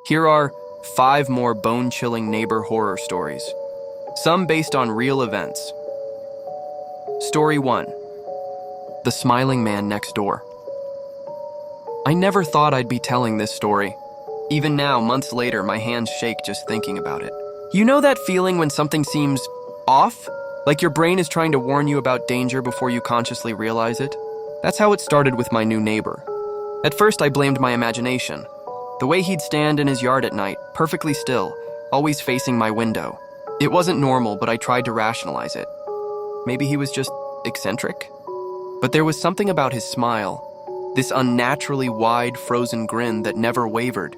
Here are 5 more bone-chilling neighbor horror stories, some based on real events. Story 1. The Smiling Man Next Door. I never thought I'd be telling this story. Even now, months later, my hands shake just thinking about it. You know that feeling when something seems off? Like your brain is trying to warn you about danger before you consciously realize it? That's how it started with my new neighbor. At first, I blamed my imagination. The way he'd stand in his yard at night, perfectly still, always facing my window. It wasn't normal, but I tried to rationalize it. Maybe he was just eccentric? But there was something about his smile, this unnaturally wide, frozen grin that never wavered.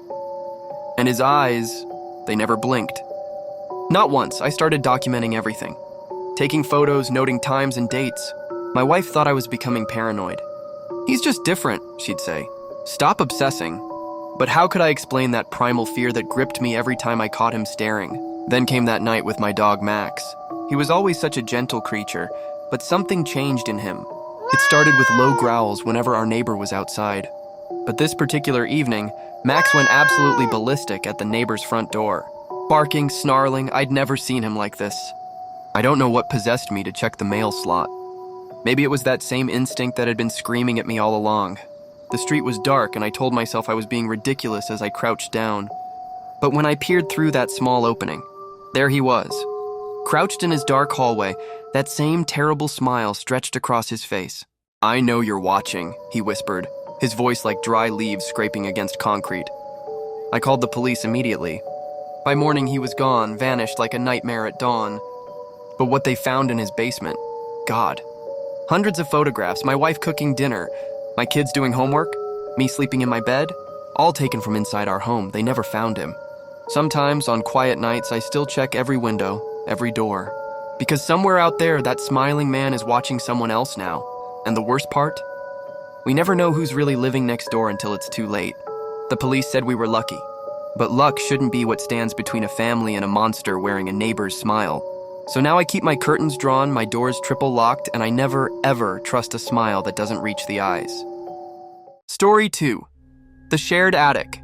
And his eyes, they never blinked. Not once. I started documenting everything. Taking photos, noting times and dates. My wife thought I was becoming paranoid. "He's just different," she'd say. "Stop obsessing." But how could I explain that primal fear that gripped me every time I caught him staring? Then came that night with my dog Max. He was always such a gentle creature, but something changed in him. It started with low growls whenever our neighbor was outside. But this particular evening, Max went absolutely ballistic at the neighbor's front door. Barking, snarling, I'd never seen him like this. I don't know what possessed me to check the mail slot. Maybe it was that same instinct that had been screaming at me all along. The street was dark and I told myself I was being ridiculous as I crouched down. But when I peered through that small opening, there he was. Crouched in his dark hallway, that same terrible smile stretched across his face. "I know you're watching," he whispered, his voice like dry leaves scraping against concrete. I called the police immediately. By morning he was gone, vanished like a nightmare at dawn. But what they found in his basement, God. Hundreds of photographs, my wife cooking dinner, my kids doing homework, me sleeping in my bed, all taken from inside our home. They never found him. Sometimes, on quiet nights, I still check every window, every door. Because somewhere out there, that smiling man is watching someone else now. And the worst part? We never know who's really living next door until it's too late. The police said we were lucky. But luck shouldn't be what stands between a family and a monster wearing a neighbor's smile. So now I keep my curtains drawn, my doors triple locked, and I never, ever trust a smile that doesn't reach the eyes. Story 2. The Shared Attic.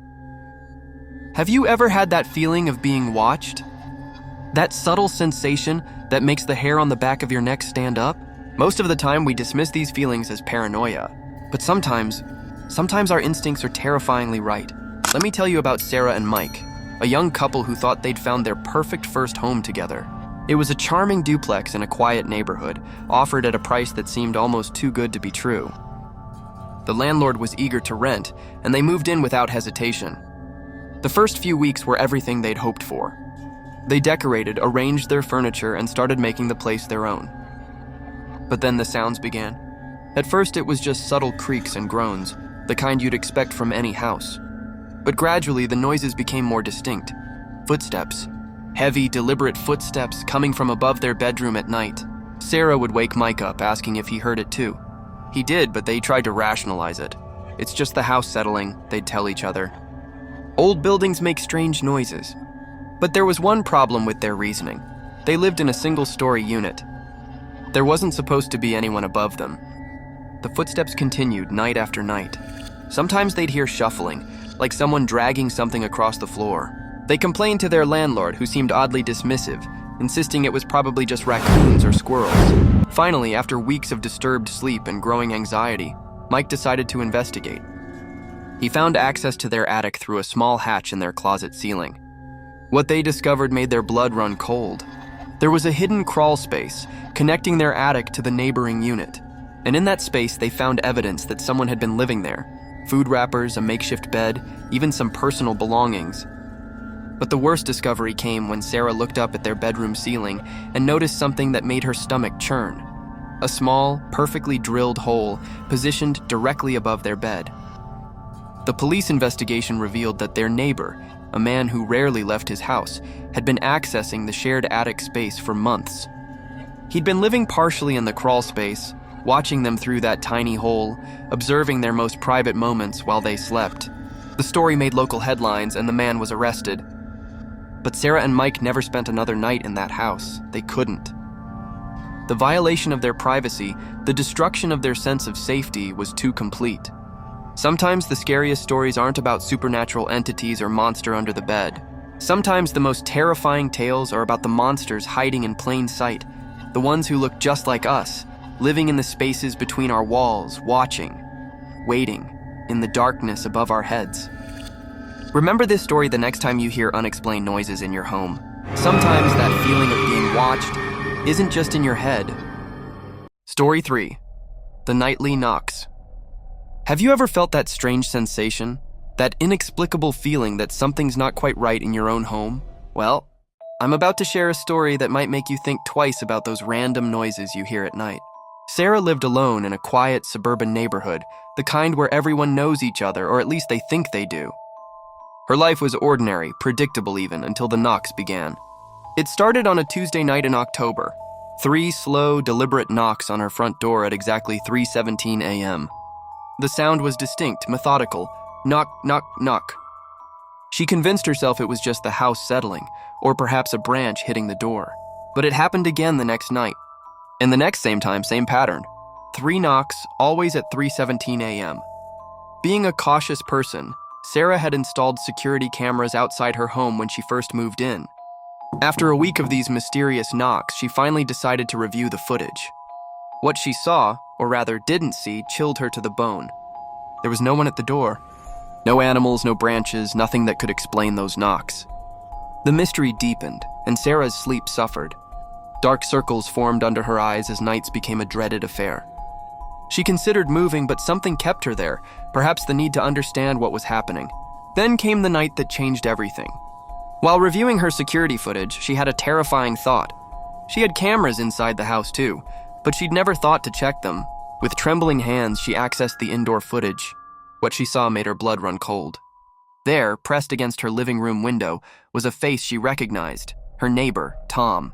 Have you ever had that feeling of being watched? That subtle sensation that makes the hair on the back of your neck stand up? Most of the time we dismiss these feelings as paranoia. But sometimes our instincts are terrifyingly right. Let me tell you about Sarah and Mike, a young couple who thought they'd found their perfect first home together. It was a charming duplex in a quiet neighborhood, offered at a price that seemed almost too good to be true. The landlord was eager to rent, and they moved in without hesitation. The first few weeks were everything they'd hoped for. They decorated, arranged their furniture, and started making the place their own. But then the sounds began. At first it was just subtle creaks and groans, the kind you'd expect from any house. But gradually the noises became more distinct. Footsteps. Heavy, deliberate footsteps coming from above their bedroom at night. Sarah would wake Mike up asking if he heard it too. He did, but they tried to rationalize it. "It's just the house settling," they'd tell each other. Old buildings make strange noises. But there was one problem with their reasoning. They lived in a single-story unit. There wasn't supposed to be anyone above them. The footsteps continued night after night. Sometimes they'd hear shuffling, like someone dragging something across the floor. They complained to their landlord, who seemed oddly dismissive, insisting it was probably just raccoons or squirrels. Finally, after weeks of disturbed sleep and growing anxiety, Mike decided to investigate. He found access to their attic through a small hatch in their closet ceiling. What they discovered made their blood run cold. There was a hidden crawl space connecting their attic to the neighboring unit. And in that space, they found evidence that someone had been living there. Food wrappers, a makeshift bed, even some personal belongings. But the worst discovery came when Sarah looked up at their bedroom ceiling and noticed something that made her stomach churn. A small, perfectly drilled hole positioned directly above their bed. The police investigation revealed that their neighbor, a man who rarely left his house, had been accessing the shared attic space for months. He'd been living partially in the crawl space, watching them through that tiny hole, observing their most private moments while they slept. The story made local headlines and the man was arrested. But Sarah and Mike never spent another night in that house. They couldn't. The violation of their privacy, the destruction of their sense of safety was too complete. Sometimes the scariest stories aren't about supernatural entities or monster under the bed. Sometimes the most terrifying tales are about the monsters hiding in plain sight, the ones who look just like us, living in the spaces between our walls, watching, waiting, in the darkness above our heads. Remember this story the next time you hear unexplained noises in your home. Sometimes that feeling of being watched isn't just in your head. Story 3. The Nightly Knocks. Have you ever felt that strange sensation? That inexplicable feeling that something's not quite right in your own home? Well, I'm about to share a story that might make you think twice about those random noises you hear at night. Sarah lived alone in a quiet suburban neighborhood, the kind where everyone knows each other, or at least they think they do. Her life was ordinary, predictable even, until the knocks began. It started on a Tuesday night in October. 3 slow, deliberate knocks on her front door at exactly 3:17 a.m. The sound was distinct, methodical. Knock, knock, knock. She convinced herself it was just the house settling, or perhaps a branch hitting the door. But it happened again the next night. And the next same time, same pattern. 3 knocks, always at 3:17 a.m. Being a cautious person, Sarah had installed security cameras outside her home when she first moved in. After a week of these mysterious knocks, she finally decided to review the footage. What she saw, or rather didn't see, chilled her to the bone. There was no one at the door. No animals, no branches, nothing that could explain those knocks. The mystery deepened, and Sarah's sleep suffered. Dark circles formed under her eyes as nights became a dreaded affair. She considered moving, but something kept her there, perhaps the need to understand what was happening. Then came the night that changed everything. While reviewing her security footage, she had a terrifying thought. She had cameras inside the house too, but she'd never thought to check them. With trembling hands, she accessed the indoor footage. What she saw made her blood run cold. There, pressed against her living room window, was a face she recognized, her neighbor, Tom.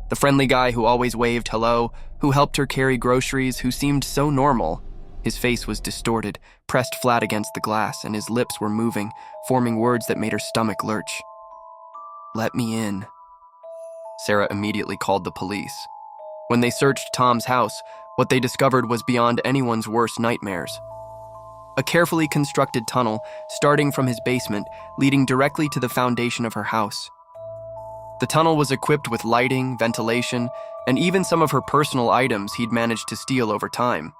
The friendly guy who always waved hello, who helped her carry groceries, who seemed so normal. His face was distorted, pressed flat against the glass, and his lips were moving, forming words that made her stomach lurch. "Let me in." Sarah immediately called the police. When they searched Tom's house, what they discovered was beyond anyone's worst nightmares. A carefully constructed tunnel, starting from his basement, leading directly to the foundation of her house. The tunnel was equipped with lighting, ventilation, and even some of her personal items he'd managed to steal over time.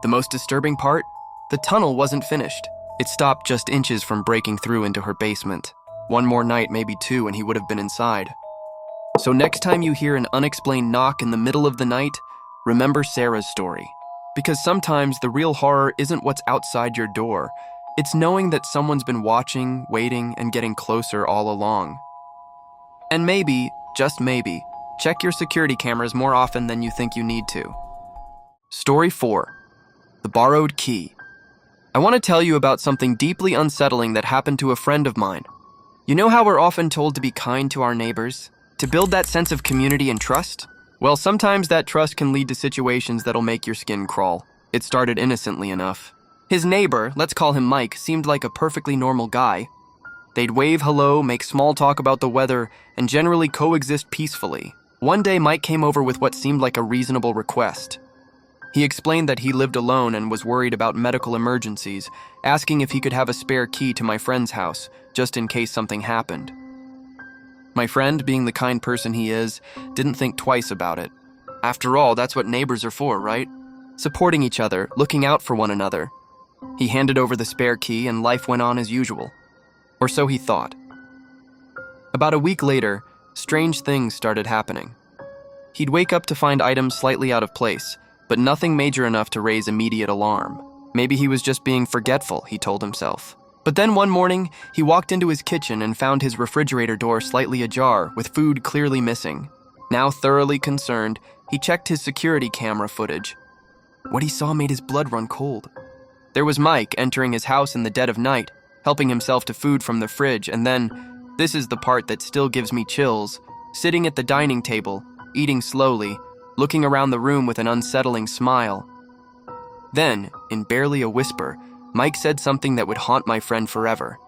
The most disturbing part? The tunnel wasn't finished. It stopped just inches from breaking through into her basement. One more night, maybe 2, and he would have been inside. So next time you hear an unexplained knock in the middle of the night, remember Sarah's story. Because sometimes the real horror isn't what's outside your door. It's knowing that someone's been watching, waiting, and getting closer all along. And maybe, just maybe, check your security cameras more often than you think you need to. Story 4. The Borrowed Key. I want to tell you about something deeply unsettling that happened to a friend of mine. You know how we're often told to be kind to our neighbors? To build that sense of community and trust? Well, sometimes that trust can lead to situations that'll make your skin crawl. It started innocently enough. His neighbor, let's call him Mike, seemed like a perfectly normal guy. They'd wave hello, make small talk about the weather, and generally coexist peacefully. One day, Mike came over with what seemed like a reasonable request. He explained that he lived alone and was worried about medical emergencies, asking if he could have a spare key to my friend's house, just in case something happened. My friend, being the kind person he is, didn't think twice about it. After all, that's what neighbors are for, right? Supporting each other, looking out for one another. He handed over the spare key and life went on as usual. Or so he thought. About a week later, strange things started happening. He'd wake up to find items slightly out of place, but nothing major enough to raise immediate alarm. Maybe he was just being forgetful, he told himself. But then one morning, he walked into his kitchen and found his refrigerator door slightly ajar, with food clearly missing. Now thoroughly concerned, he checked his security camera footage. What he saw made his blood run cold. There was Mike entering his house in the dead of night, helping himself to food from the fridge, and then, this is the part that still gives me chills, sitting at the dining table, eating slowly, looking around the room with an unsettling smile. Then, in barely a whisper, Mike said something that would haunt my friend forever.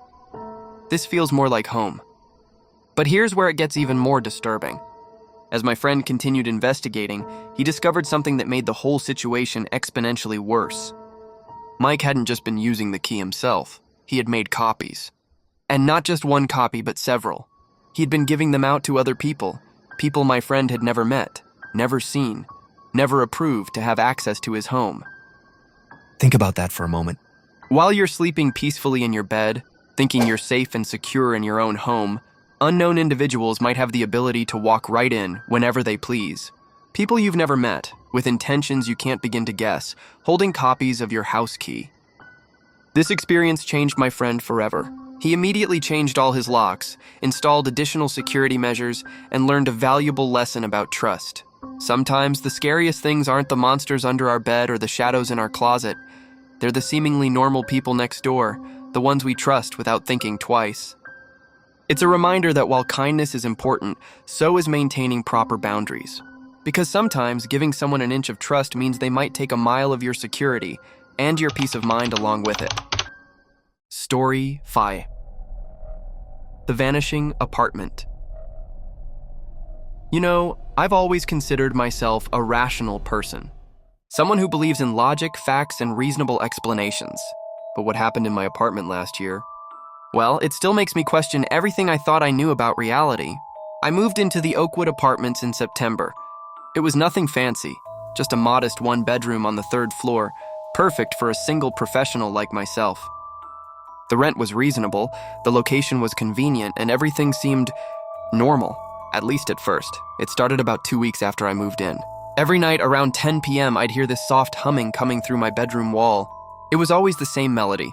This feels more like home. But here's where it gets even more disturbing. As my friend continued investigating, he discovered something that made the whole situation exponentially worse. Mike hadn't just been using the key himself, he had made copies. And not just one copy, but several. He'd been giving them out to other people my friend had never met, never seen, never approved to have access to his home. Think about that for a moment. While you're sleeping peacefully in your bed, thinking you're safe and secure in your own home, unknown individuals might have the ability to walk right in whenever they please. People you've never met, with intentions you can't begin to guess, holding copies of your house key. This experience changed my friend forever. He immediately changed all his locks, installed additional security measures, and learned a valuable lesson about trust. Sometimes the scariest things aren't the monsters under our bed or the shadows in our closet. They're the seemingly normal people next door, the ones we trust without thinking twice. It's a reminder that while kindness is important, so is maintaining proper boundaries. Because sometimes giving someone an inch of trust means they might take a mile of your security and your peace of mind along with it. Story 5. The Vanishing Apartment. You know, I've always considered myself a rational person. Someone who believes in logic, facts, and reasonable explanations. But what happened in my apartment last year? Well, it still makes me question everything I thought I knew about reality. I moved into the Oakwood Apartments in September. It was nothing fancy, just a modest one-bedroom on the 3rd floor, perfect for a single professional like myself. The rent was reasonable, the location was convenient, and everything seemed normal, at least at first. It started about 2 weeks after I moved in. Every night around 10 p.m., I'd hear this soft humming coming through my bedroom wall. It was always the same melody,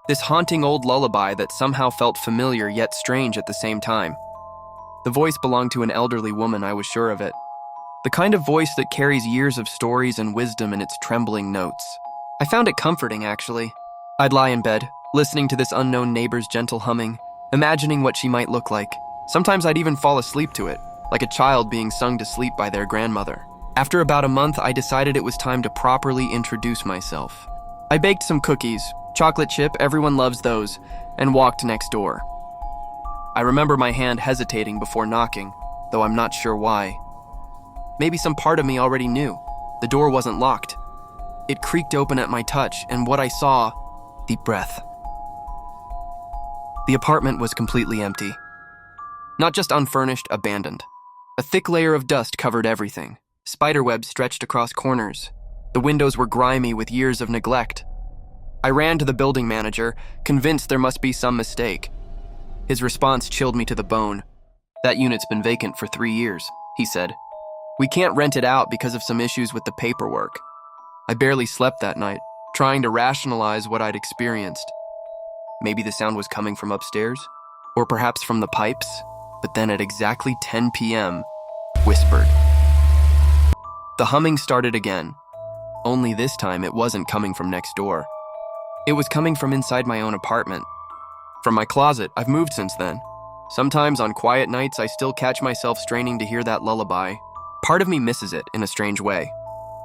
this haunting old lullaby that somehow felt familiar yet strange at the same time. The voice belonged to an elderly woman, I was sure of it. The kind of voice that carries years of stories and wisdom in its trembling notes. I found it comforting, actually. I'd lie in bed, listening to this unknown neighbor's gentle humming, imagining what she might look like. Sometimes I'd even fall asleep to it, like a child being sung to sleep by their grandmother. After about a month, I decided it was time to properly introduce myself. I baked some cookies, chocolate chip, everyone loves those, and walked next door. I remember my hand hesitating before knocking, though I'm not sure why. Maybe some part of me already knew. The door wasn't locked. It creaked open at my touch, and what I saw, deep breath. The apartment was completely empty. Not just unfurnished, abandoned. A thick layer of dust covered everything. Spiderwebs stretched across corners. The windows were grimy with years of neglect. I ran to the building manager, convinced there must be some mistake. His response chilled me to the bone. "That unit's been vacant for 3 years," he said. "We can't rent it out because of some issues with the paperwork." I barely slept that night, trying to rationalize what I'd experienced. Maybe the sound was coming from upstairs, or perhaps from the pipes, but then at exactly 10 p.m., whispered. The humming started again, only this time it wasn't coming from next door. It was coming from inside my own apartment. From my closet. I've moved since then. Sometimes on quiet nights I still catch myself straining to hear that lullaby. Part of me misses it in a strange way.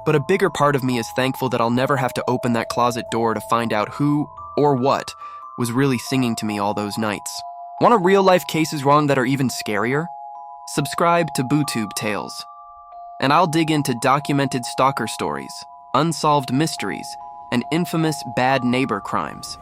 But a bigger part of me is thankful that I'll never have to open that closet door to find out who or what was really singing to me all those nights. Want a real-life cases wrong that are even scarier? Subscribe to BooTube Tales, and I'll dig into documented stalker stories, unsolved mysteries, and infamous bad neighbor crimes.